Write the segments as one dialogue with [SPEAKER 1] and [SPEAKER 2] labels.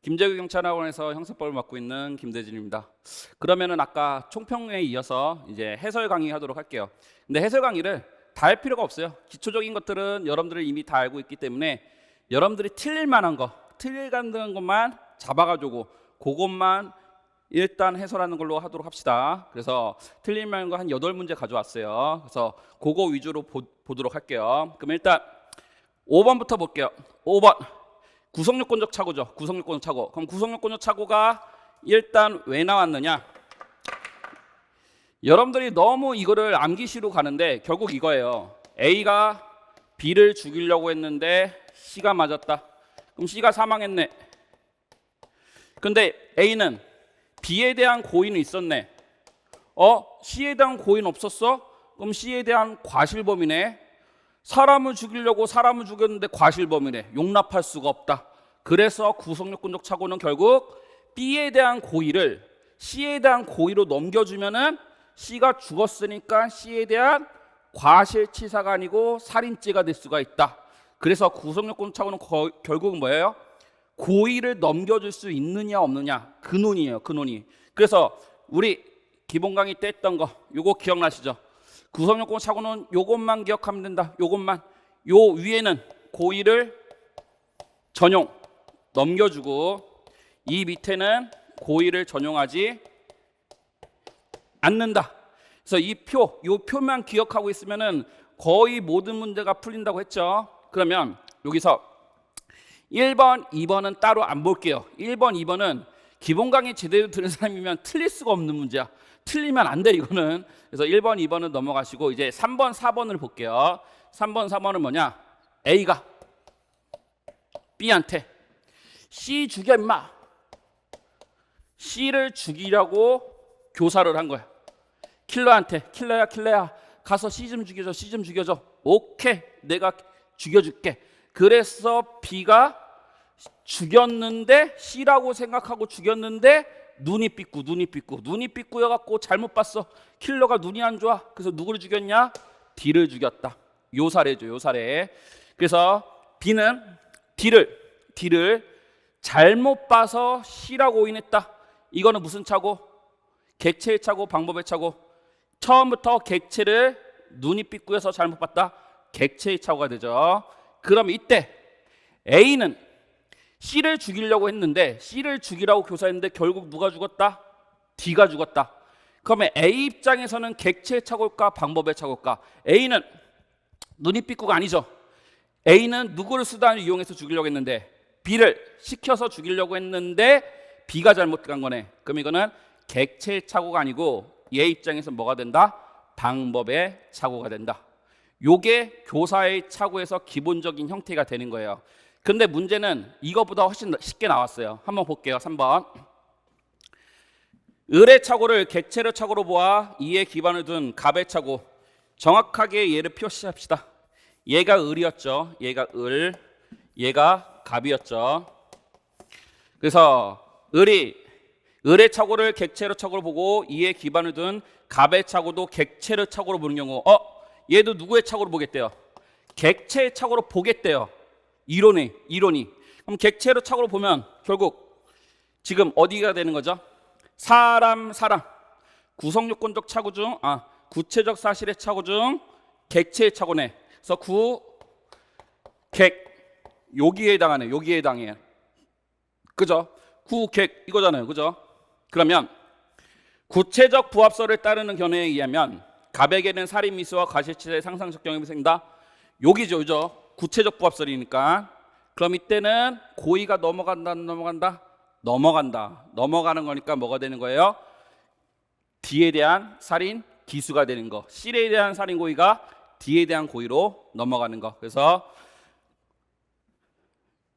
[SPEAKER 1] 김제규 경찰학원에서 형사법을 맡고 있는 김대진입니다. 그러면은 아까 총평에 이어서 이제 해설 강의 하도록 할게요. 근데 해설 강의를 다 할 필요가 없어요. 기초적인 것들은 여러분들이 이미 다 알고 있기 때문에 여러분들이 틀릴 만한 거, 틀리는 것만 잡아가지고 그것만 일단 해설하는 걸로 하도록 합시다. 그래서 틀릴 만한 거 한 8문제 가져왔어요. 그래서 그거 위주로 보도록 할게요. 그럼 일단 5번부터 볼게요. 5번 구성요건적 착오죠. 구성요건적 착오. 그럼 구성요건적 착오가 일단 왜 나왔느냐? 여러분들이 너무 이거를 암기시로 가는데 결국 이거예요. A가 B를 죽이려고 했는데 C가 맞았다. 그럼 C가 사망했네. 근데 A는 B에 대한 고의는 있었네. C에 대한 고의는 없었어? 그럼 C에 대한 과실범이네. 사람을 죽이려고 사람을 죽였는데 과실범이네. 용납할 수가 없다. 그래서 구성요건적 착오는 결국 B에 대한 고의를 C에 대한 고의로 넘겨주면은 C가 죽었으니까 C에 대한 과실치사가 아니고 살인죄가 될 수가 있다. 그래서 구성요건적 착오는 결국은 뭐예요? 고의를 넘겨줄 수 있느냐 없느냐 근원이에요. 근원이. 그래서 우리 기본 강의 때 했던 거 요거 기억나시죠? 구성요건 착오는 요것만 기억하면 된다. 요것만. 요 위에는 고의를 전용 넘겨주고 이 밑에는 고의를 전용하지 않는다. 그래서 요 표만 기억하고 있으면은 거의 모든 문제가 풀린다고 했죠. 그러면 여기서 1번, 2번은 따로 안 볼게요. 1번, 2번은 기본 강의 제대로 들은 사람이면 틀릴 수가 없는 문제야. 틀리면 안 돼 이거는. 그래서 1번, 2번은 넘어가시고 이제 3번, 4번을 볼게요. 3번, 4번은 뭐냐? A가 B한테 C 죽여 임마. C를 죽이려고 교사를 한 거야. 킬러한테 킬러야 가서 C 좀 죽여줘. 오케이 내가 죽여줄게. 그래서 B가 죽였는데 C라고 생각하고 죽였는데 눈이 삐꾸여갖고 잘못 봤어. 킬러가 눈이 안 좋아. 그래서 누구를 죽였냐? D를 죽였다. 요 사례죠. 요 사례. 그래서 B는 D를 잘못 봐서 C라고 오인했다. 이거는 무슨 착오? 객체의 착오, 방법의 착오. 처음부터 객체를 눈이 삐꾸여서 잘못 봤다. 객체의 착오가 되죠. 그럼 이때 A는 C를 죽이려고 했는데 C를 죽이라고 교사했는데 결국 누가 죽었다? D가 죽었다. 그러면 A 입장에서는 객체의 착오일까 방법의 착오일까? A는 눈이 삐꾸가 아니죠. A는 누구를 수단을 이용해서 죽이려고 했는데 B를 시켜서 죽이려고 했는데 B가 잘못한 거네. 그럼 이거는 객체의 착오가 아니고 얘 입장에서 뭐가 된다? 방법의 착오가 된다. 요게 교사의 착오에서 기본적인 형태가 되는 거예요. 근데 문제는 이거보다 훨씬 쉽게 나왔어요. 한번 볼게요. 3번. 을의 착오를 객체의 착오로 보아 이에 기반을 둔 갑의 착오. 정확하게 얘를 표시합시다. 얘가 을이었죠. 얘가 을, 얘가 갑이었죠. 그래서 을의 착오를 객체의 착오로 보고 이에 기반을 둔 갑의 착오도 객체의 착오로 보는 경우 얘도 누구의 착오로 보겠대요? 객체의 착오로 보겠대요. 이론이. 그럼 객체의 착오로 보면 결국 지금 어디가 되는 거죠? 사람 구성요건적 착오 중 구체적 사실의 착오 중 객체의 착오네. 그래서 여기에 해당해요. 그죠? 구객 이거잖아요. 그죠? 그러면 구체적 부합설을 따르는 견해에 의하면 갑에게는 살인미수와 과실치사의 상상적 경험이 생긴다. 여기죠. 그죠? 구체적 부합설이니까. 그럼 이때는 고의가 넘어간다. 넘어가는 거니까 뭐가 되는 거예요? D에 대한 살인 기수가 되는 거. C에 대한 살인 고의가 D에 대한 고의로 넘어가는 거. 그래서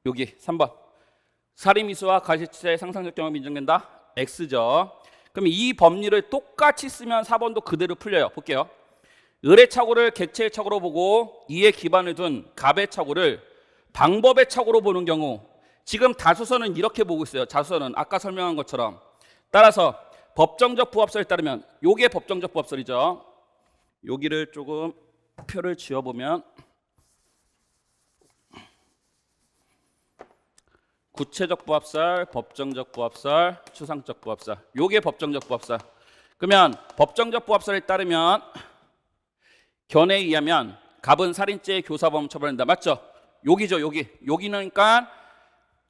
[SPEAKER 1] 여기 3번. 살인미수와 과실치사의 상상적 경험이 인정된다. X죠. 그럼 이 법리를 똑같이 쓰면 4번도 그대로 풀려요. 볼게요. 을의 착오를 객체의 착오로 보고 이에 기반을 둔 갑의 착오를 방법의 착오로 보는 경우 지금 다수서는 이렇게 보고 있어요. 자수서는 아까 설명한 것처럼. 따라서 법정적 부합설에 따르면 요게 법정적 부합설이죠. 여기를 조금 표를 지어보면 구체적 부합살, 법정적 부합살, 추상적 부합살. 요게 법정적 부합살. 그러면 법정적 부합살에 따르면 견해에 의하면 갑은 살인죄의 교사범 처벌한다. 맞죠? 여기죠, 여기. 여기는 그러니까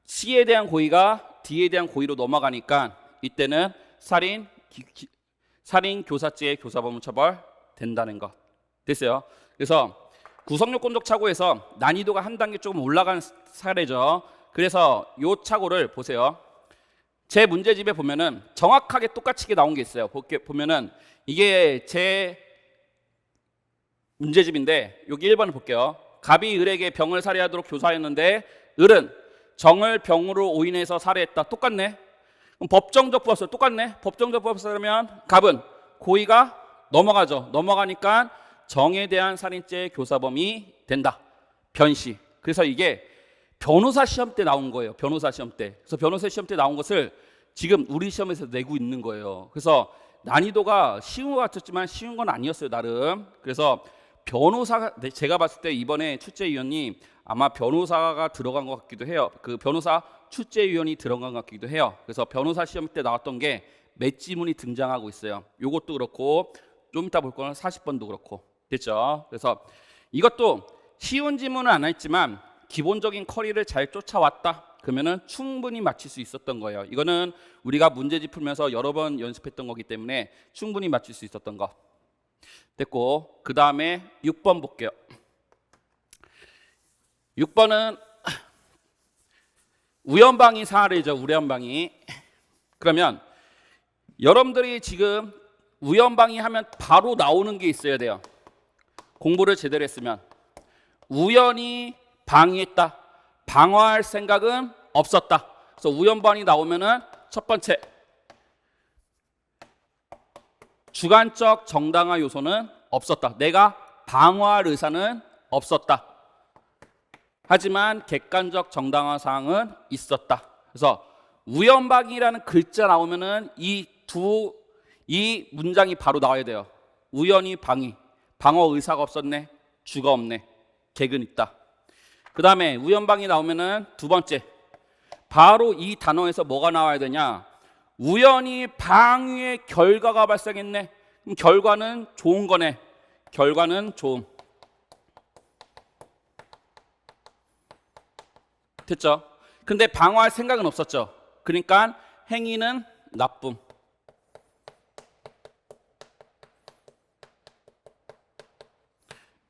[SPEAKER 1] C에 대한 고의가 D에 대한 고의로 넘어가니까 이때는 살인 교사죄의 교사범 처벌 된다는 것. 됐어요? 그래서 구성요건적 착오에서 난이도가 한 단계 조금 올라간 사례죠. 그래서 요 착오를 보세요. 제 문제집에 보면은 정확하게 똑같이 나온 게 있어요. 보면은 이게 제 문제집인데 여기 1번을 볼게요. 갑이 을에게 병을 살해하도록 교사했는데 을은 정을 병으로 오인해서 살해했다. 똑같네. 그럼 법정적 부합살 똑같네. 법정적 부합살이면 갑은 고의가 넘어가죠. 넘어가니까 정에 대한 살인죄의 교사범이 된다. 변시. 그래서 이게 변호사 시험 때 나온 거예요. 변호사 시험 때. 그래서 변호사 시험 때 나온 것을 지금 우리 시험에서 내고 있는 거예요. 그래서 난이도가 쉬운 것 같았지만 쉬운 건 아니었어요, 나름. 그래서 변호사가 제가 봤을 때 이번에 출제위원이 아마 변호사가 들어간 것 같기도 해요. 그 변호사 출제위원이 들어간 것 같기도 해요. 그래서 변호사 시험 때 나왔던 게 몇 지문이 등장하고 있어요. 요것도 그렇고 좀 이따 볼 거는 40번도 그렇고. 됐죠? 그래서 이것도 쉬운 지문은 안 했지만 기본적인 커리를 잘 쫓아왔다. 그러면은 충분히 맞힐 수 있었던 거예요. 이거는 우리가 문제집 풀면서 여러 번 연습했던 거기 때문에 충분히 맞힐 수 있었던 거. 됐고, 그 다음에 6번 볼게요. 6번은 우연방위 사례죠. 우연방위. 그러면 여러분들이 지금 우연방위 하면 바로 나오는 게 있어야 돼요. 공부를 제대로 했으면. 우연히 방위했다. 방어할 생각은 없었다. 그래서 우연방위 나오면은 첫 번째 주관적 정당화 요소는 없었다. 내가 방어할 의사는 없었다. 하지만 객관적 정당화 사항은 있었다. 그래서 우연방위라는 글자 나오면은 이 문장이 바로 나와야 돼요. 우연히 방위. 방어 의사가 없었네. 주가 없네. 객은 있다. 그 다음에 우연방위 나오면은 두 번째 바로 이 단어에서 뭐가 나와야 되냐? 우연히 방위의 결과가 발생했네. 그럼 결과는 좋은 거네. 결과는 좋음. 됐죠? 근데 방어할 생각은 없었죠. 그러니까 행위는 나쁨.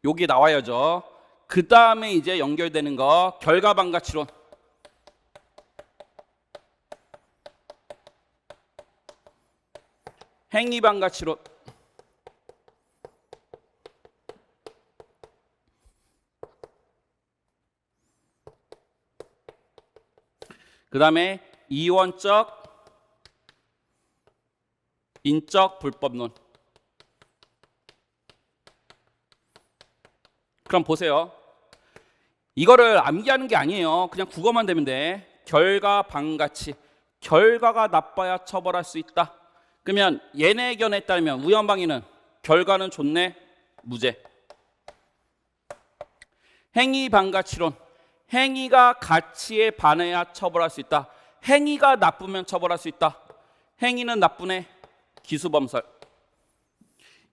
[SPEAKER 1] 여기 나와야죠. 그 다음에 이제 연결되는 거 결과반가치론. 행위반가치론. 그 다음에 이원적 인적 불법론. 그럼 보세요. 이거를 암기하는 게 아니에요. 그냥 국어만 되면 돼. 결과 반가치. 결과가 나빠야 처벌할 수 있다. 그러면 얘네 견해에 따르면 우연방위는 결과는 좋네. 무죄. 행위 반가치론. 행위가 가치에 반해야 처벌할 수 있다. 행위가 나쁘면 처벌할 수 있다. 행위는 나쁘네. 기수범설.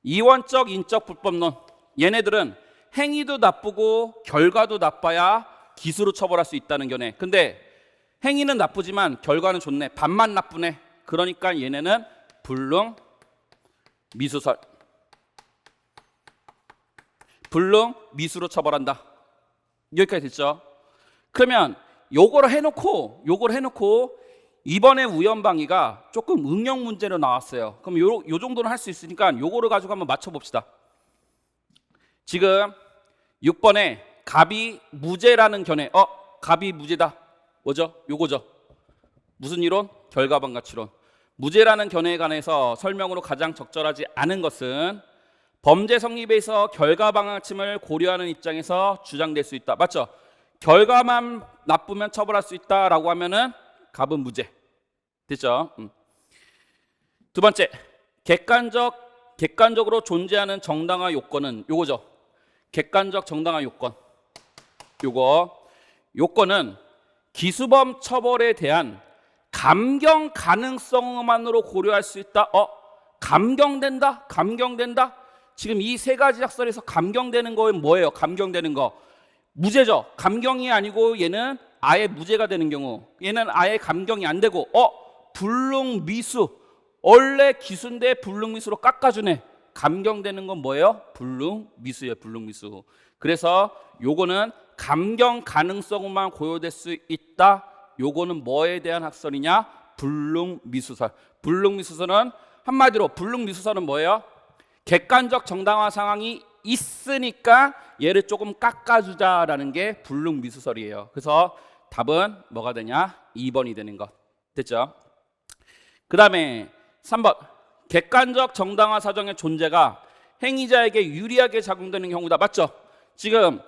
[SPEAKER 1] 이원적 인적 불법론. 얘네들은 행위도 나쁘고 결과도 나빠야 기수로 처벌할 수 있다는 견해. 근데 행위는 나쁘지만 결과는 좋네. 반만 나쁘네. 그러니까 얘네는 불능 미수설. 불능 미수로 처벌한다. 여기까지 됐죠? 그러면 요거를 해놓고 이번에 우연방위가 조금 응용 문제로 나왔어요. 그럼 요 정도는 할 수 있으니까 요거를 가지고 한번 맞춰봅시다. 지금 6번에 갑이 무죄라는 견해. 갑이 무죄다. 뭐죠? 요거죠. 무슨 이론? 결과반가치론. 무죄라는 견해에 관해서 설명으로 가장 적절하지 않은 것은 범죄 성립에서 결과방어침을 고려하는 입장에서 주장될 수 있다. 맞죠? 결과만 나쁘면 처벌할 수 있다라고 하면은 갑은 무죄. 됐죠? 두 번째, 객관적으로 존재하는 정당화 요건은 요거죠. 객관적 정당화 요건. 요거는 기수범 처벌에 대한 감경 가능성만으로 고려할 수 있다. 감경된다? 감경된다? 지금 이 세 가지 학설에서 감경되는 거는 뭐예요? 감경되는 거 무죄죠. 감경이 아니고 얘는 아예 무죄가 되는 경우, 얘는 아예 감경이 안 되고 불능미수, 원래 기수인데 불능미수로 깎아주네. 감경되는 건 뭐예요? 불능미수예요. 불능미수. 그래서 요거는 감경 가능성만 고려될 수 있다. 요거는 뭐에 대한 학설이냐? 불능미수설. 불능미수설은 한마디로 불능미수설은 뭐예요? 객관적 정당화 상황이 있으니까 얘를 조금 깎아주자라는 게 불능미수설이에요. 그래서 답은 뭐가 되냐? 2번이 되는 것. 됐죠? 그 다음에 3번. 객관적 정당화 사정의 존재가 행위자에게 유리하게 작용되는 경우다. 맞죠? 지금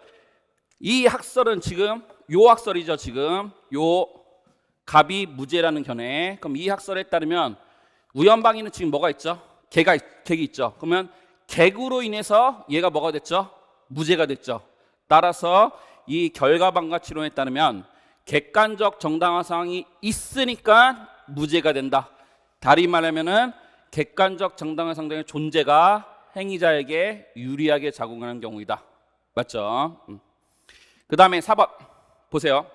[SPEAKER 1] 이 학설은 지금 요 학설이죠. 지금 요 갑이 무죄라는 견해. 그럼 이 학설에 따르면 우연방위는 지금 뭐가 있죠? 객이 있죠. 그러면 객으로 인해서 얘가 뭐가 됐죠? 무죄가 됐죠. 따라서 이 결과방가치론에 따르면 객관적 정당화 상황이 있으니까 무죄가 된다. 다리 말하면은 객관적 정당화 상황의 존재가 행위자에게 유리하게 작용하는 경우이다. 맞죠? 그 다음에 4번 보세요.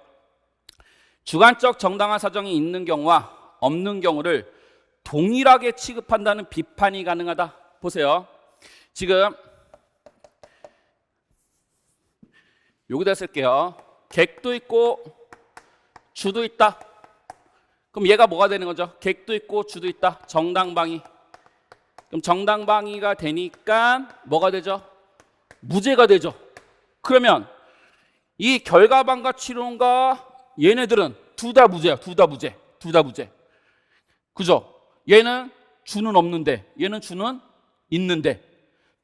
[SPEAKER 1] 주관적 정당화 사정이 있는 경우와 없는 경우를 동일하게 취급한다는 비판이 가능하다. 보세요. 지금 여기다 쓸게요. 객도 있고 주도 있다. 그럼 얘가 뭐가 되는 거죠? 객도 있고 주도 있다. 정당방위. 그럼 정당방위가 되니까 뭐가 되죠? 무죄가 되죠. 그러면 이 결과방가치론과 얘네들은 둘 다 무죄야. 둘 다 무죄. 둘 다 무죄. 그죠? 얘는 주는 없는데 얘는 주는 있는데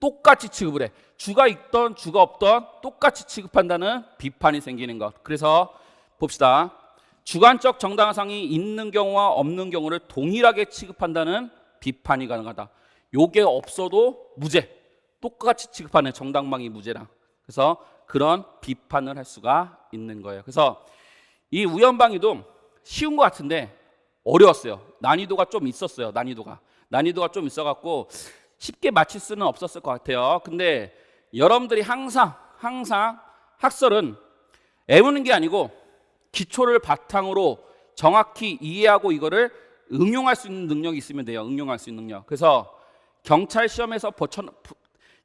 [SPEAKER 1] 똑같이 취급을 해. 주가 있던 주가 없던 똑같이 취급한다는 비판이 생기는 것. 그래서 봅시다. 주관적 정당성이 있는 경우와 없는 경우를 동일하게 취급한다는 비판이 가능하다. 요게 없어도 무죄. 똑같이 취급하는 정당방위 무죄랑. 그래서 그런 비판을 할 수가 있는 거예요. 그래서 이 우연방위도 쉬운 것 같은데 어려웠어요. 난이도가 좀 있었어요. 난이도가 좀 있어갖고 쉽게 맞힐 수는 없었을 것 같아요. 근데 여러분들이 항상 학설은 애우는 게 아니고 기초를 바탕으로 정확히 이해하고 이거를 응용할 수 있는 능력이 있으면 돼요. 응용할 수 있는 능력. 그래서 경찰 시험에서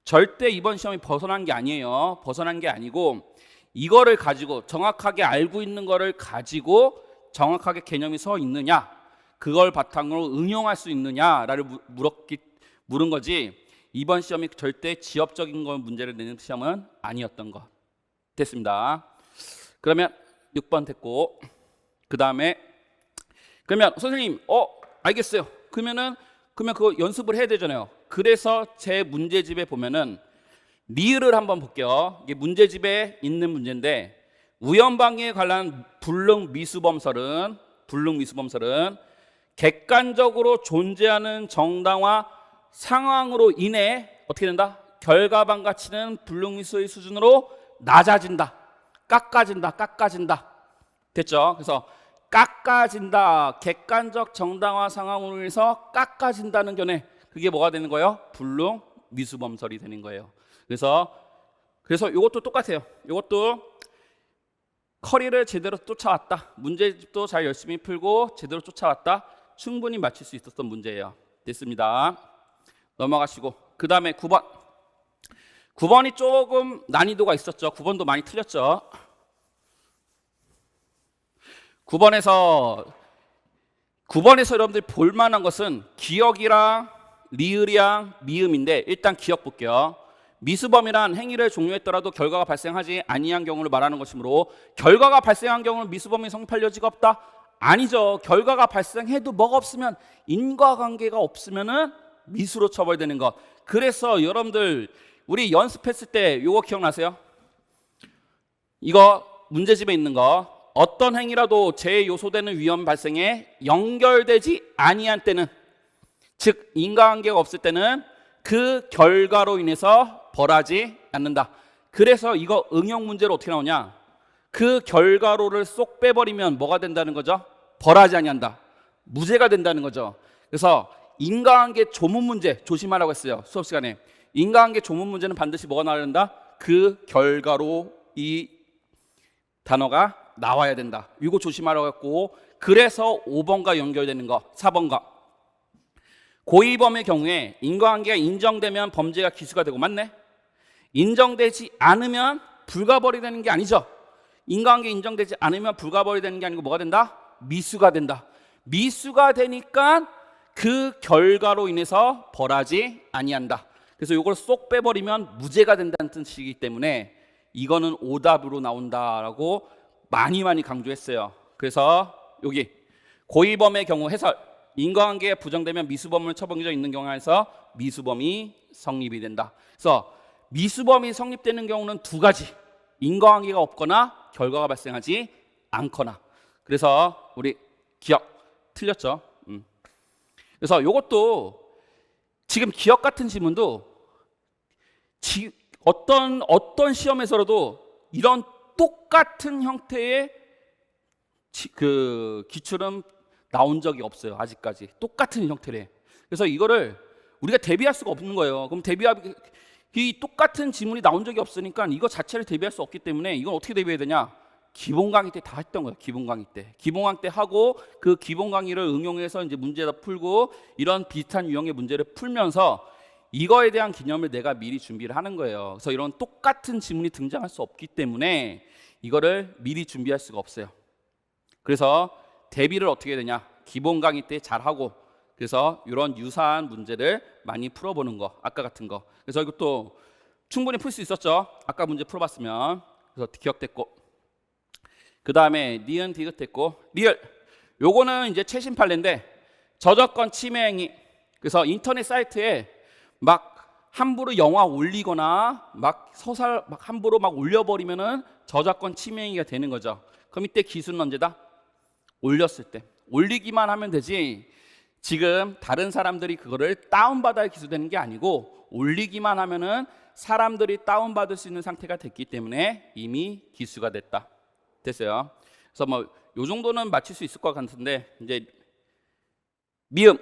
[SPEAKER 1] 절대 이번 시험이 벗어난 게 아니에요. 벗어난 게 아니고 이거를 가지고 정확하게 알고 있는 거를 가지고 정확하게 개념이 서 있느냐, 그걸 바탕으로 응용할 수 있느냐를 물은 거지 이번 시험이 절대 지엽적인 걸 문제를 내는 시험은 아니었던 것. 됐습니다. 그러면 6번 됐고 그 다음에 그러면 선생님 알겠어요. 그러면 그거 연습을 해야 되잖아요. 그래서 제 문제집에 보면은 리을을 한번 볼게요. 이게 문제집에 있는 문제인데 우연방위에 관한 불능미수범설은 객관적으로 존재하는 정당화 상황으로 인해 어떻게 된다? 결과방가치는 불능미수의 수준으로 낮아진다. 깎아진다. 됐죠? 그래서 깎아진다. 객관적 정당화 상황으로 인해서 깎아진다는 견해. 그게 뭐가 되는 거예요? 불능미수범설이 되는 거예요. 그래서 이것도 똑같아요. 이것도 커리를 제대로 쫓아왔다. 문제집도 잘 열심히 풀고 제대로 쫓아왔다. 충분히 맞힐 수 있었던 문제예요. 됐습니다. 넘어가시고 그 다음에 9번. 9번이 조금 난이도가 있었죠. 9번도 많이 틀렸죠. 9번에서 여러분들이 볼만한 것은 기억이랑 리을이랑 미음인데 일단 기억 볼게요. 미수범이란 행위를 종료했더라도 결과가 발생하지 아니한 경우를 말하는 것이므로 결과가 발생한 경우는 미수범이 성립할 여지가 없다? 아니죠. 결과가 발생해도 뭐가 없으면 인과관계가 없으면은 미수로 처벌되는 것. 그래서 여러분들 우리 연습했을 때 이거 기억나세요? 이거 문제집에 있는 거 어떤 행위라도 재요소되는 위험 발생에 연결되지 아니한 때는 즉 인과관계가 없을 때는 그 결과로 인해서 벌하지 않는다. 그래서 이거 응용 문제로 어떻게 나오냐? 그 결과로를 쏙 빼버리면 뭐가 된다는 거죠? 벌하지 아니한다. 무죄가 된다는 거죠. 그래서 인과관계 조문 문제 조심하라고 했어요. 수업 시간에. 인과관계 조문 문제는 반드시 뭐가 나와야 된다? 그 결과로 이 단어가 나와야 된다. 이거 조심하라고 했고, 그래서 5번과 연결되는 거 4번과 고의범의 경우에 인과관계가 인정되면 범죄가 기수가 되고, 맞네? 인정되지 않으면 불가벌이 되는 게 아니죠. 인과관계 인정되지 않으면 불가벌이 되는 게 아니고 뭐가 된다? 미수가 된다. 미수가 되니까 그 결과로 인해서 벌하지 아니한다. 그래서 이걸 쏙 빼버리면 무죄가 된다는 뜻이기 때문에 이거는 오답으로 나온다라고 많이 강조했어요. 그래서 여기 고의범의 경우 해설, 인과관계에 부정되면 미수범을 처벌이 있는 경우에서 미수범이 성립이 된다. 그래서 미수범이 성립되는 경우는 두 가지, 인과관계가 없거나 결과가 발생하지 않거나. 그래서 우리 기억 틀렸죠. 그래서 이것도 지금 기억 같은 지문도 어떤 시험에서라도 이런 똑같은 형태의 그 기출은 나온 적이 없어요. 아직까지 똑같은 형태래. 그래서 이거를 우리가 대비할 수가 없는 거예요. 그럼 이 똑같은 지문이 나온 적이 없으니까 이거 자체를 대비할 수 없기 때문에 이건 어떻게 대비해야 되냐? 기본 강의 때 다 했던 거예요. 기본 강의 때 하고, 그 기본 강의를 응용해서 이제 문제다 풀고, 이런 비슷한 유형의 문제를 풀면서 이거에 대한 개념을 내가 미리 준비를 하는 거예요. 그래서 이런 똑같은 지문이 등장할 수 없기 때문에 이거를 미리 준비할 수가 없어요. 그래서 대비를 어떻게 해야 되냐? 기본 강의 때 잘 하고, 그래서 이런 유사한 문제를 많이 풀어보는 거, 아까 같은 거. 그래서 이것도 충분히 풀 수 있었죠. 아까 문제 풀어봤으면. 그래서 기억됐고, 그 다음에 니은 디귿했고, 리을 요거는 이제 최신 판례인데 저작권 침해 행위. 그래서 인터넷 사이트에 막 함부로 영화 올리거나 막 서살 막 함부로 막 올려버리면은 저작권 침해 행위가 되는 거죠. 그럼 이때 기수는 언제다? 올렸을 때. 올리기만 하면 되지, 지금 다른 사람들이 그거를 다운받아야 기수되는 게 아니고, 올리기만 하면은 사람들이 다운받을 수 있는 상태가 됐기 때문에 이미 기수가 됐다. 됐어요. 그래서 뭐 요 정도는 맞힐 수 있을 것 같은데, 이제 미음,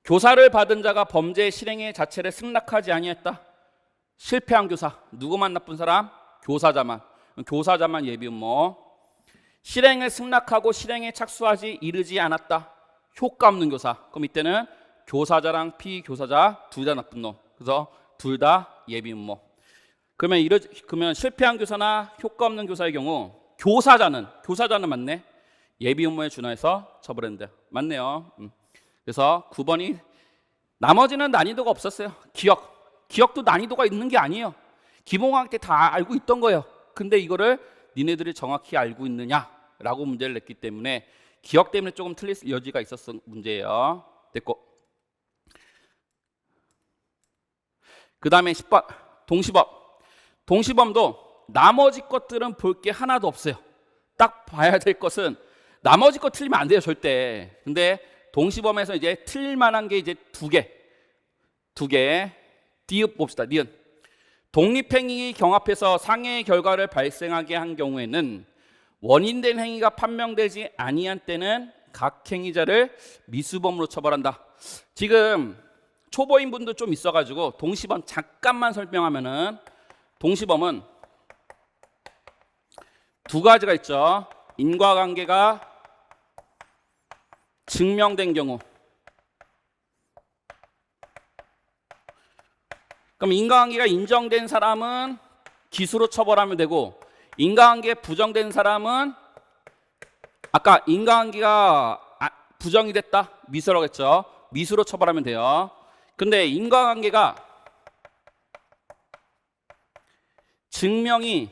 [SPEAKER 1] 교사를 받은 자가 범죄 실행의 자체를 승낙하지 아니했다. 실패한 교사, 누구만 나쁜 사람? 교사자만 예비음. 뭐 실행을 승낙하고 실행에 착수하지 이르지 않았다. 효과 없는 교사. 그럼 이때는 교사자랑 피교사자 둘 다 나쁜 놈. 그래서 둘 다 예비음. 뭐 그러면 실패한 교사나 효과 없는 교사의 경우 교사자는 맞네. 예비 음모에 준하여서 처벌했는데 맞네요. 그래서 9번이 나머지는 난이도가 없었어요. 기억도 난이도가 있는 게 아니에요. 기본학교 때 다 알고 있던 거예요. 근데 이거를 니네들이 정확히 알고 있느냐라고 문제를 냈기 때문에 기억 때문에 조금 틀릴 여지가 있었던 문제예요. 됐고, 그 다음에 10번 동시범도 나머지 것들은 볼 게 하나도 없어요. 딱 봐야 될 것은 나머지 것 틀리면 안 돼요, 절대. 근데 동시범에서 이제 틀릴 만한 게 이제 두 개. 디귿 봅시다. 니은. 독립행위 경합해서 상해의 결과를 발생하게 한 경우에는 원인된 행위가 판명되지 아니한 때는 각 행위자를 미수범으로 처벌한다. 지금 초보인 분도 좀 있어가지고 동시범 잠깐만 설명하면은, 동시범은 두 가지가 있죠. 인과관계가 증명된 경우. 그럼 인과관계가 인정된 사람은 기수로 처벌하면 되고, 인과관계 부정된 사람은 아까 인과관계가 부정이 됐다, 미수라고 했죠. 미수로 처벌하면 돼요. 근데 인과관계가 증명이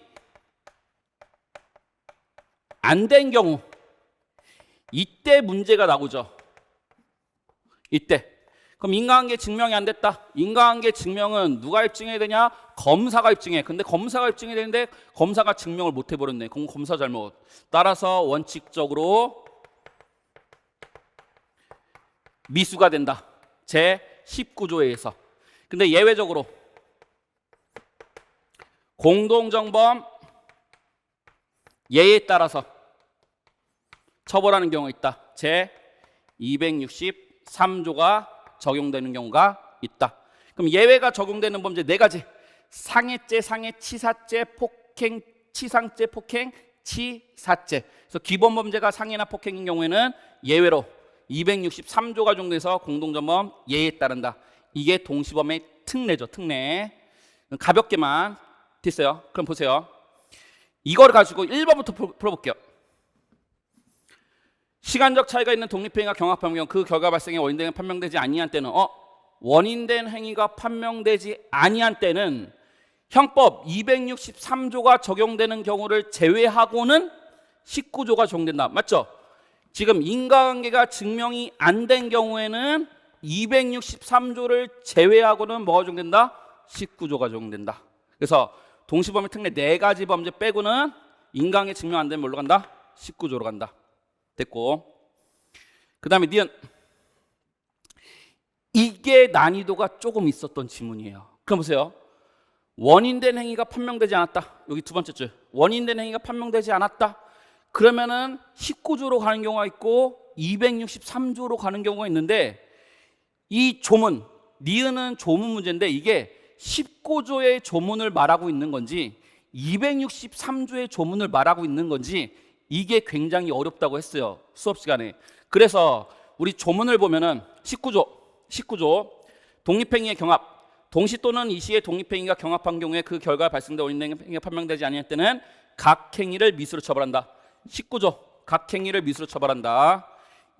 [SPEAKER 1] 안 된 경우, 이때 문제가 나오죠. 이때. 그럼 인과관계 증명이 안 됐다. 인과관계 증명은 누가 입증해야 되냐? 검사가 입증해. 근데 검사가 입증해야 되는데 검사가 증명을 못 해버렸네. 그럼 검사 잘못. 따라서 원칙적으로 미수가 된다. 제 19조에 의해서. 근데 예외적으로 공동정범, 예에 따라서 처벌하는 경우가 있다. 제 263조가 적용되는 경우가 있다. 그럼 예외가 적용되는 범죄 네 가지. 상해죄, 상해, 치사죄, 폭행, 치상죄, 폭행, 치사죄. 그래서 기본 범죄가 상해나 폭행인 경우에는 예외로 263조가 적용돼서 공동전범 예에 따른다. 이게 동시범의 특례죠. 특례. 가볍게만 됐어요. 그럼 보세요. 이걸 가지고 1번부터 풀어볼게요. 시간적 차이가 있는 독립행위가 경합한 경우 그 결과 발생에 원인된 행위가 판명되지 아니한 때는 원인된 행위가 판명되지 아니한 때는 형법 263조가 적용되는 경우를 제외하고는 19조가 적용된다. 맞죠? 지금 인과관계가 증명이 안 된 경우에는 263조를 제외하고는 뭐가 적용된다? 19조가 적용된다. 그래서 동시범위 특례 네 가지 범죄 빼고는 인과관계 증명 안 되면 뭘로 간다? 19조로 간다. 됐고, 그 다음에 니은 이게 난이도가 조금 있었던 지문이에요. 그럼 보세요. 원인된 행위가 판명되지 않았다. 여기 두 번째 줄. 원인된 행위가 판명되지 않았다. 그러면은 19조로 가는 경우가 있고 263조로 가는 경우가 있는데 이 조문, 니은은 조문 문제인데 이게 19조의 조문을 말하고 있는 건지 263조의 조문을 말하고 있는 건지 이게 굉장히 어렵다고 했어요. 수업 시간에. 그래서 우리 조문을 보면은 19조 독립행위의 경합, 동시 또는 이시의 독립행위가 경합한 경우에 그 결과 발생된 원인된 행위가 판명되지 아니할 때는 각 행위를 미수로 처벌한다. 19조 각 행위를 미수로 처벌한다.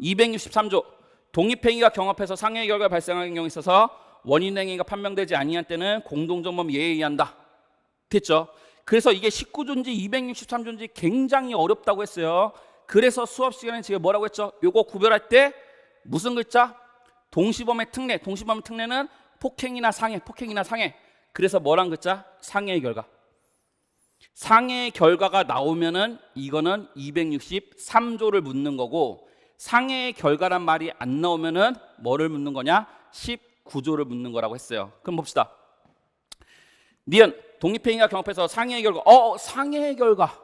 [SPEAKER 1] 263조 독립행위가 경합해서 상해의 결과 발생하는 경우에 있어서 원인 행위가 판명되지 아니할 때는 공동정범 예에 의한다. 됐죠? 그래서 이게 19조인지 263조인지 굉장히 어렵다고 했어요. 그래서 수업 시간에 제가 뭐라고 했죠? 요거 구별할 때 무슨 글자? 동시범의 특례. 동시범의 특례는 폭행이나 상해, 폭행이나 상해. 그래서 뭐란 글자? 상해의 결과. 상해의 결과가 나오면은 이거는 263조를 묻는 거고, 상해의 결과란 말이 안 나오면은 뭐를 묻는 거냐? 19조를 묻는 거라고 했어요. 그럼 봅시다. 니은 독립행위가 경합해서 상해의 결과. 상해의 결과.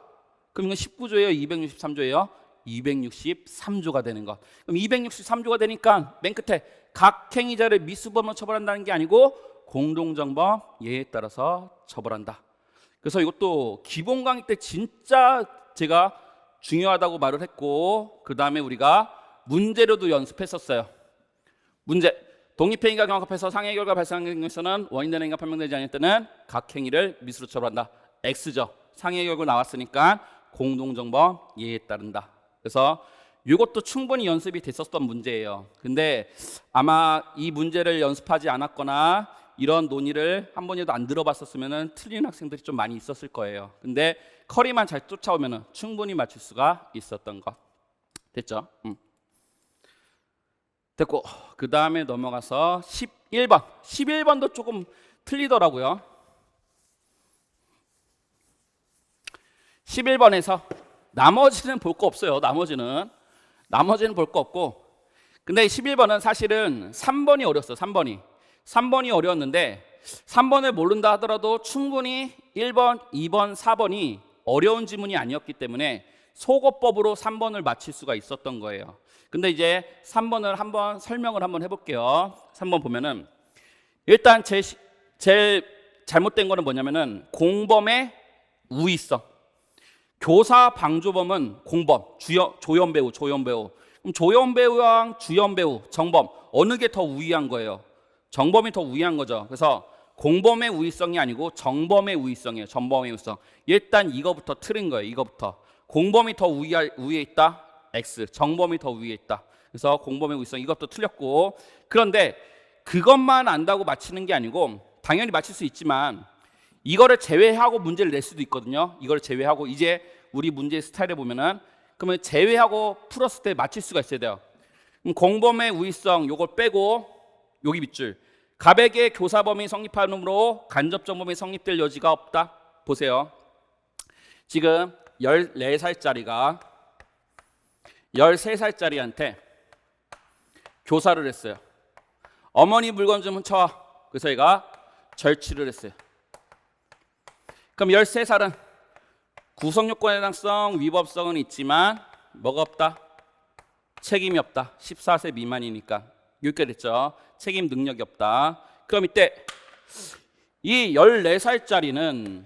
[SPEAKER 1] 그럼 이건 19조예요, 263조예요? 263조가 되는 것. 그럼 263조가 되니까 맨 끝에 각 행위자를 미수범으로 처벌한다는 게 아니고 공동정범 예에 따라서 처벌한다. 그래서 이것도 기본 강의 때 진짜 제가 중요하다고 말을 했고, 그 다음에 우리가 문제로도 연습했었어요. 문제. 독립행위가 경합해서 상해 결과 발생하는 경우에서는 원인된 행위가 판명되지 않을 때는 각 행위를 미수로 처벌한다. X죠. 상해 결과 나왔으니까 공동정범 예에 따른다. 그래서 이것도 충분히 연습이 됐었던 문제예요. 근데 아마 이 문제를 연습하지 않았거나 이런 논의를 한 번이라도 안 들어봤었으면 틀린 학생들이 좀 많이 있었을 거예요. 근데 커리만 잘 쫓아오면 충분히 맞출 수가 있었던 것. 됐죠? 됐고, 그 다음에 넘어가서 11번. 11번도 조금 틀리더라고요. 11번에서 나머지는 볼 거 없어요. 나머지는 볼 거 없고, 근데 11번은 사실은 3번이 어려웠어요. 3번이 어려웠는데 3번을 모른다 하더라도 충분히 1번, 2번, 4번이 어려운 지문이 아니었기 때문에 속어법으로 3번을 맞힐 수가 있었던 거예요. 근데 이제 3번을 한번 설명을 한번 해볼게요. 3번 보면은 일단 제일 잘못된 거는 뭐냐면은 공범의 우의성. 교사 방조범은 공범, 조연배우. 그럼 조연배우랑 주연배우, 정범 어느 게 더 우위한 거예요? 정범이 더 우위한 거죠. 그래서 공범의 우위성이 아니고 정범의 우위성이에요. 정범의 우위성. 일단 이거부터 틀린 거예요. 이거부터. 공범이 더 우위에 있다. X. 정범이 더 위에 있다. 그래서 공범의 우위성 이것도 틀렸고, 그런데 그것만 안다고 맞히는 게 아니고 당연히 맞힐 수 있지만 이거를 제외하고 문제를 낼 수도 있거든요. 이걸 제외하고 이제 우리 문제의 스타일을 보면은 그러면 제외하고 풀었을 때 맞힐 수가 있어야 돼요. 그럼 공범의 우위성 요걸 빼고 여기 밑줄. 갑에게 교사범이 성립하므로 간접정범이 성립될 여지가 없다. 보세요. 지금 14살짜리가 13살짜리한테 교사를 했어요. 어머니 물건 좀 훔쳐와. 그래서 얘가 절취를 했어요. 그럼 13살은 구성요건의 해당성, 위법성은 있지만 뭐가 없다? 책임이 없다. 14세 미만이니까. 여기까지 됐죠. 책임 능력이 없다. 그럼 이때 이 14살짜리는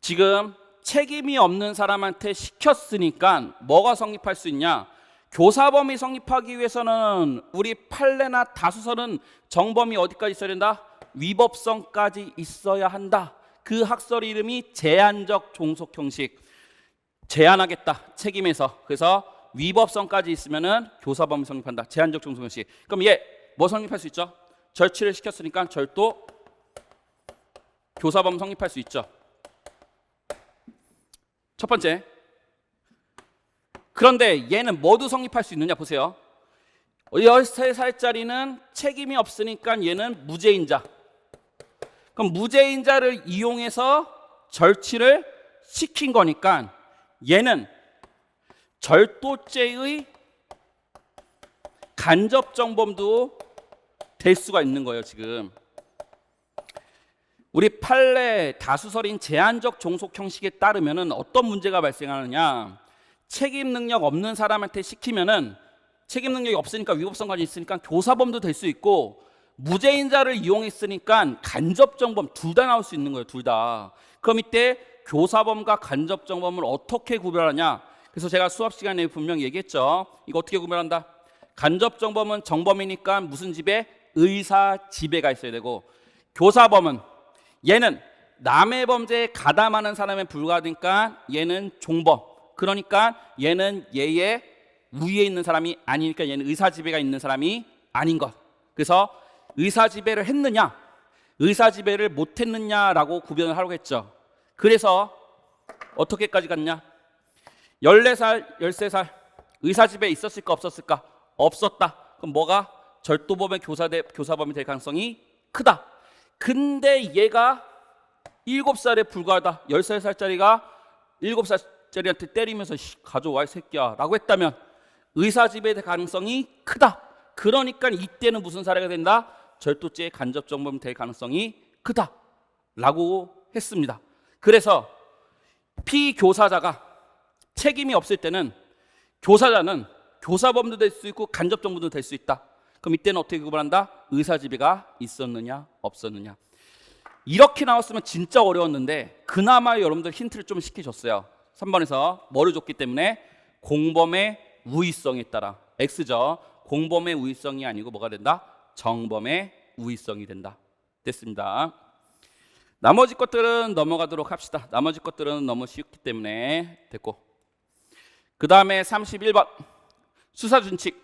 [SPEAKER 1] 지금 책임이 없는 사람한테 시켰으니까 뭐가 성립할 수 있냐? 교사범이 성립하기 위해서는 우리 판례나 다수설은 정범이 어디까지 있어야 된다? 위법성까지 있어야 한다. 그 학설 이름이 제한적 종속 형식. 제한하겠다. 책임에서. 그래서 위법성까지 있으면은 교사범이 성립한다. 제한적 종속 형식. 그럼 얘 뭐 성립할 수 있죠? 절취를 시켰으니까 절도 교사범 성립할 수 있죠. 첫 번째. 그런데 얘는 뭐도 성립할 수 있느냐 보세요. 13살짜리는 책임이 없으니까 얘는 무죄인자. 그럼 무죄인자를 이용해서 절취를 시킨 거니까 얘는 절도죄의 간접정범도 될 수가 있는 거예요. 지금 우리 판례 다수설인 제한적 종속 형식에 따르면은 어떤 문제가 발생하느냐? 책임 능력 없는 사람한테 시키면은 책임 능력이 없으니까 위법성까지 있으니까 교사범도 될 수 있고 무죄인자를 이용했으니까 간접정범 둘 다 나올 수 있는 거예요. 둘 다. 그럼 이때 교사범과 간접정범을 어떻게 구별하냐? 그래서 제가 수업 시간에 분명히 얘기했죠. 이거 어떻게 구별한다? 간접정범은 정범이니까 무슨 지배? 의사 지배가 있어야 되고, 교사범은 얘는 남의 범죄에 가담하는 사람에 불과하니까 얘는 종범. 그러니까 얘는 얘의 우위에 있는 사람이 아니니까 얘는 의사 지배가 있는 사람이 아닌 것. 그래서 의사 지배를 했느냐, 의사 지배를 못 했느냐라고 구별을 하려고 했죠. 그래서 어떻게까지 갔냐? 14살, 13살 의사 지배 있었을까 없었을까? 없었다. 그럼 뭐가? 절도범의 교사범이 될 가능성이 크다. 근데 얘가 7살에 불과하다. 13살짜리가 7살짜리한테 때리면서 가져와 이 새끼야 라고 했다면 의사 지배의 가능성이 크다. 그러니까 이때는 무슨 사례가 된다? 절도죄의 간접정범이 될 가능성이 크다 라고 했습니다. 그래서 피교사자가 책임이 없을 때는 교사자는 교사범도 될 수 있고 간접정범도 될 수 있다. 그럼 이때는 어떻게 구분한다? 의사지배가 있었느냐 없었느냐. 이렇게 나왔으면 진짜 어려웠는데 그나마 여러분들 힌트를 좀 시켜줬어요. 3번에서 뭐를 줬기 때문에 공범의 우위성에 따라 X죠. 공범의 우위성이 아니고 뭐가 된다? 정범의 우위성이 된다. 됐습니다. 나머지 것들은 넘어가도록 합시다. 나머지 것들은 너무 쉽기 때문에 됐고, 그 다음에 31번 수사준칙.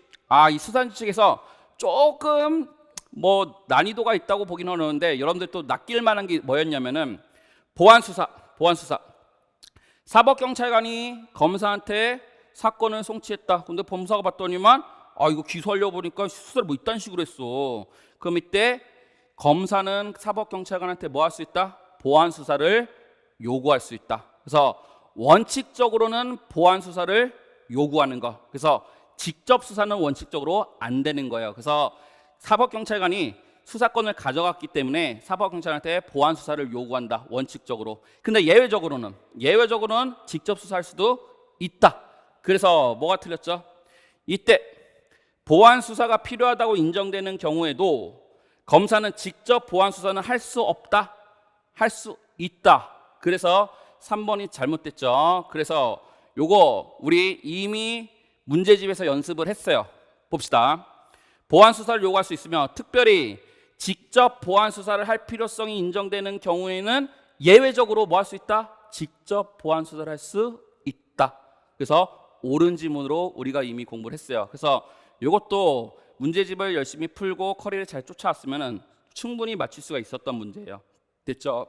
[SPEAKER 1] 이 수사준칙에서 조금 뭐 난이도가 있다고 보긴 하는데 여러분들 또 낚일 만한 게 뭐였냐면은 보안수사. 사법경찰관이 검사한테 사건을 송치했다. 근데 검사가 봤더니만 이거 기소하려고 보니까 수사를 뭐 이딴 식으로 했어. 그럼 이때 검사는 사법경찰관한테 뭐 할 수 있다? 보안수사를 요구할 수 있다. 그래서 원칙적으로는 보안수사를 요구하는 거. 그래서 직접 수사는 원칙적으로 안 되는 거예요. 그래서 사법경찰관이 수사권을 가져갔기 때문에 사법경찰한테 보안수사를 요구한다. 원칙적으로. 근데 예외적으로는 직접 수사할 수도 있다. 그래서 뭐가 틀렸죠? 이때 보안수사가 필요하다고 인정되는 경우에도 검사는 직접 보안수사는 할 수 없다. 할 수 있다. 그래서 3번이 잘못됐죠. 그래서 요거 우리 이미 문제집에서 연습을 했어요. 봅시다. 보안수사를 요구할 수 있으며 특별히 직접 보안수사를 할 필요성이 인정되는 경우에는 예외적으로 뭐 할 수 있다? 직접 보안수사를 할 수 있다. 그래서 옳은 지문으로 우리가 이미 공부를 했어요. 그래서 이것도 문제집을 열심히 풀고 커리를 잘 쫓아왔으면 충분히 맞출 수가 있었던 문제예요. 됐죠?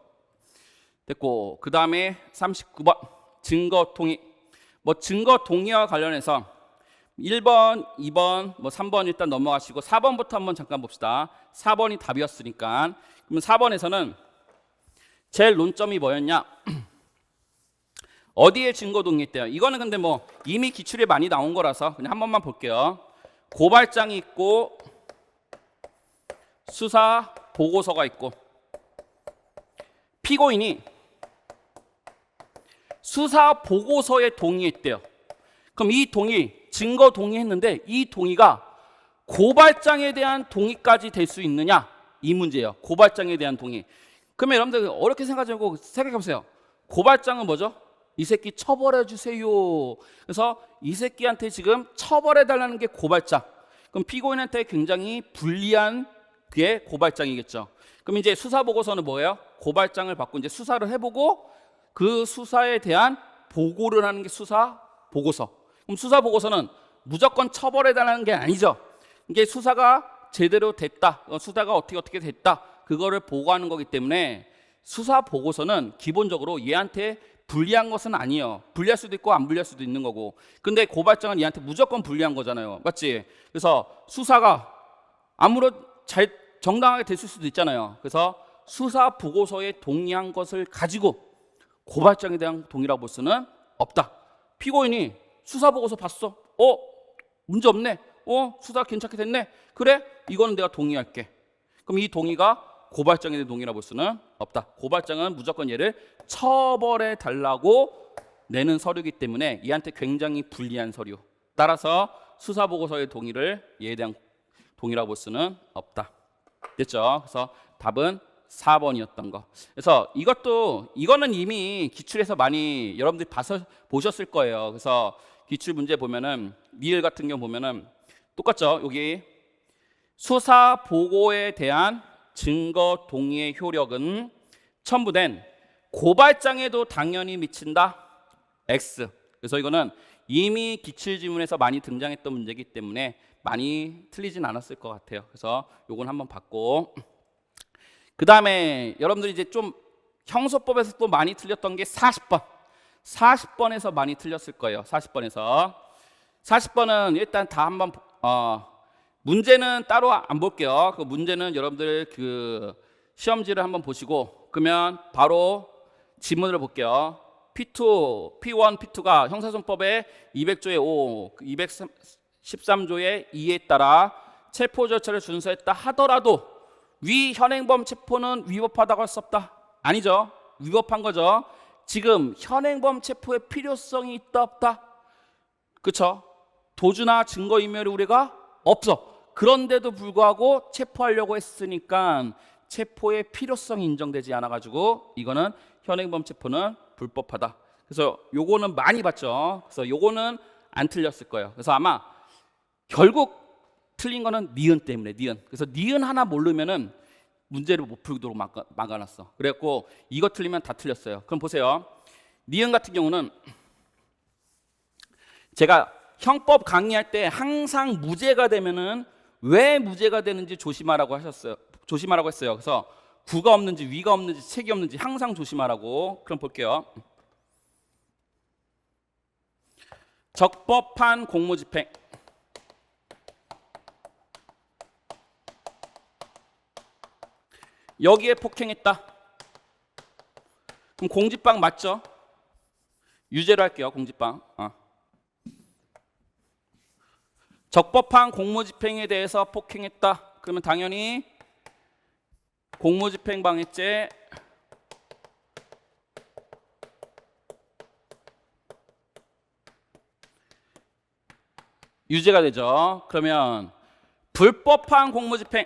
[SPEAKER 1] 됐고, 그 다음에 39번 증거 동의. 뭐 증거 동의와 관련해서 1번, 2번, 3번 일단 넘어가시고 4번부터 한번 잠깐 봅시다. 4번이 답이었으니까. 그러면 4번에서는 제일 논점이 뭐였냐? 어디에 증거 동의했대요? 이거는 근데 뭐 이미 기출에 많이 나온 거라서 그냥 한 번만 볼게요. 고발장이 있고 수사 보고서가 있고 피고인이 수사 보고서에 동의했대요. 그럼 이 동의, 증거 동의했는데 이 동의가 고발장에 대한 동의까지 될 수 있느냐? 이 문제예요. 고발장에 대한 동의. 그러면 여러분들 어렵게 생각하지 말고 생각해보세요. 고발장은 뭐죠? 이 새끼 처벌해 주세요. 그래서 이 새끼한테 지금 처벌해 달라는 게 고발장. 그럼 피고인한테 굉장히 불리한 게 고발장이겠죠. 그럼 이제 수사 보고서는 뭐예요? 고발장을 받고 이제 수사를 해보고 그 수사에 대한 보고를 하는 게 수사 보고서. 그럼 수사 보고서는 무조건 처벌해 달라는 게 아니죠. 이게 수사가 제대로 됐다, 수사가 어떻게 됐다, 그거를 보고하는 거기 때문에 수사 보고서는 기본적으로 얘한테 불리한 것은 아니에요. 불리할 수도 있고 안 불리할 수도 있는 거고. 근데 고발장은 얘한테 무조건 불리한 거잖아요. 맞지? 그래서 수사가 아무런 잘 정당하게 됐을 수도 있잖아요. 그래서 수사 보고서에 동의한 것을 가지고 고발장에 대한 동의라고 볼 수는 없다. 피고인이 수사 보고서 봤어. 문제 없네. 수사 괜찮게 됐네. 그래, 이거는 내가 동의할게. 그럼 이 동의가 고발장에 대한 동의라고 볼 수는 없다. 고발장은 무조건 얘를 처벌해 달라고 내는 서류이기 때문에 얘한테 굉장히 불리한 서류. 따라서 수사 보고서의 동의를 얘에 대한 동의라고 볼 수는 없다. 됐죠? 그래서 답은 4번이었던 거. 그래서 이거는 이미 기출에서 많이 여러분들이 보셨을 거예요. 그래서 기출 문제 보면은 니을 같은 경우 보면은 똑같죠. 여기 수사 보고에 대한 증거 동의의 효력은 첨부된 고발장에도 당연히 미친다. X. 그래서 이거는 이미 기출 지문에서 많이 등장했던 문제이기 때문에 많이 틀리진 않았을 것 같아요. 그래서 요건 한번 봤고, 그 다음에 여러분들이 이제 좀 형소법에서 또 많이 틀렸던 게 40번. 40번에서 많이 틀렸을 거예요. 40번은 일단 다 한번 문제는 따로 안 볼게요. 그 문제는 여러분들 그 시험지를 한번 보시고, 그러면 바로 지문을 볼게요. P2, P1, P2가 형사소송법의 200조의 5, 213조의 2에 따라 체포 절차를 준수했다 하더라도 위 현행범 체포는 위법하다고 할 수 없다. 아니죠. 위법한 거죠. 지금 현행범 체포의 필요성이 있다 없다? 그렇죠. 도주나 증거인멸의 우려가 없어. 그런데도 불구하고 체포하려고 했으니까 체포의 필요성이 인정되지 않아가지고 이거는 현행범 체포는 불법하다. 그래서 요거는 많이 봤죠. 그래서 요거는 안 틀렸을 거예요. 그래서 아마 결국 틀린 거는 니은 때문에, 니은. 그래서 니은 하나 모르면은 문제를 못 풀도록 막아놨어. 그래갖고 이거 틀리면 다 틀렸어요. 그럼 보세요. 니은 같은 경우는 제가 형법 강의할 때 항상 무죄가 되면은 왜 무죄가 되는지 조심하라고 했어요. 그래서 구가 없는지 위가 없는지 책이 없는지 항상 조심하라고. 그럼 볼게요. 적법한 공무집행. 여기에 폭행했다. 그럼 공직방 맞죠? 유죄로 할게요. 공직방. 적법한 공무집행에 대해서 폭행했다. 그러면 당연히 공무집행방해죄 유죄가 되죠. 그러면 불법한 공무집행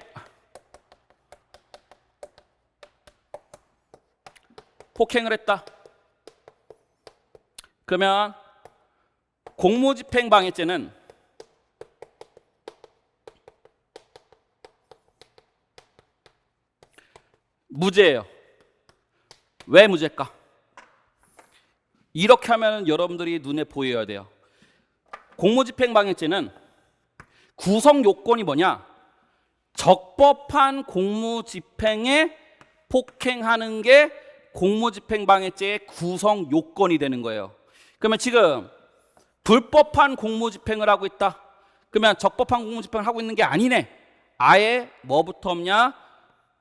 [SPEAKER 1] 폭행을 했다. 그러면 공무집행방해죄는 무죄예요. 왜 무죄일까? 이렇게 하면 여러분들이 눈에 보여야 돼요. 공무집행방해죄는 구성 요건이 뭐냐? 적법한 공무집행에 폭행하는 게 공무집행방해죄의 구성 요건이 되는 거예요. 그러면 지금 불법한 공무집행을 하고 있다. 그러면 적법한 공무집행을 하고 있는 게 아니네. 아예 뭐부터 없냐?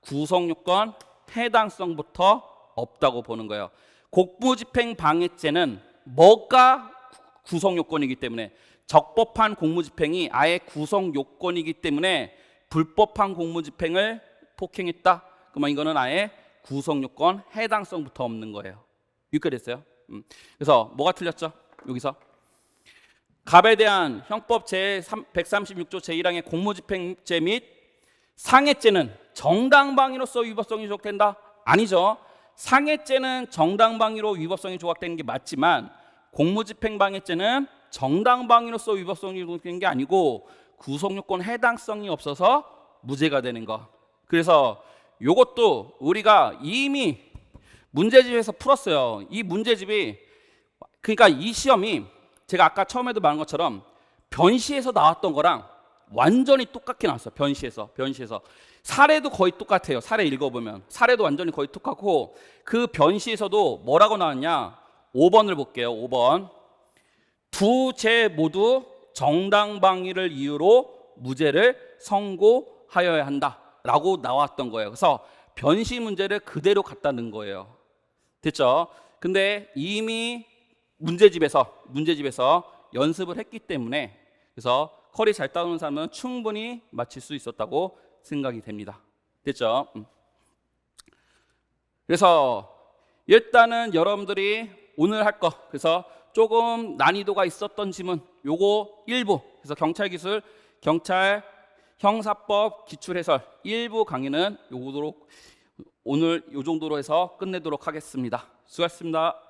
[SPEAKER 1] 구성 요건, 해당성부터 없다고 보는 거예요. 공무집행방해죄는 뭐가 구성 요건이기 때문에, 적법한 공무집행이 아예 구성 요건이기 때문에 불법한 공무집행을 폭행했다. 그러면 이거는 아예 구성 요건, 해당성부터 없는 거예요. 여기까지 됐어요? 그래서 뭐가 틀렸죠? 여기서 갑에 대한 형법 제 136조 제1항의 공무집행죄 및 상해죄는 정당방위로서 위법성이 조각된다? 아니죠. 상해죄는 정당방위로 위법성이 조각되는 게 맞지만 공무집행방해죄는 정당방위로서 위법성이 조각되는 게 아니고 구속요건 해당성이 없어서 무죄가 되는 거. 그래서 요것도 우리가 이미 문제집에서 풀었어요. 이 문제집이 그러니까 이 시험이 제가 아까 처음에도 말한 것처럼 변시에서 나왔던 거랑 완전히 똑같게 나왔어요. 변시에서 사례도 거의 똑같아요. 사례 읽어보면 사례도 완전히 거의 똑같고 그 변시에서도 뭐라고 나왔냐? 5번을 볼게요. 5번 두 죄 모두 정당방위를 이유로 무죄를 선고하여야 한다라고 나왔던 거예요. 그래서 변시 문제를 그대로 갖다 넣은 거예요. 됐죠? 근데 이미 문제집에서 연습을 했기 때문에 그래서 컬이 잘 따오는 사람은 충분히 맞힐 수 있었다고 생각이 됩니다. 됐죠? 그래서 일단은 여러분들이 오늘 할 거 그래서 조금 난이도가 있었던 지문 요거 일부 그래서 경찰 기술 경찰 형사법 기출 해설 일부 강의는 요거로 오늘 요 정도로 해서 끝내도록 하겠습니다. 수고하셨습니다.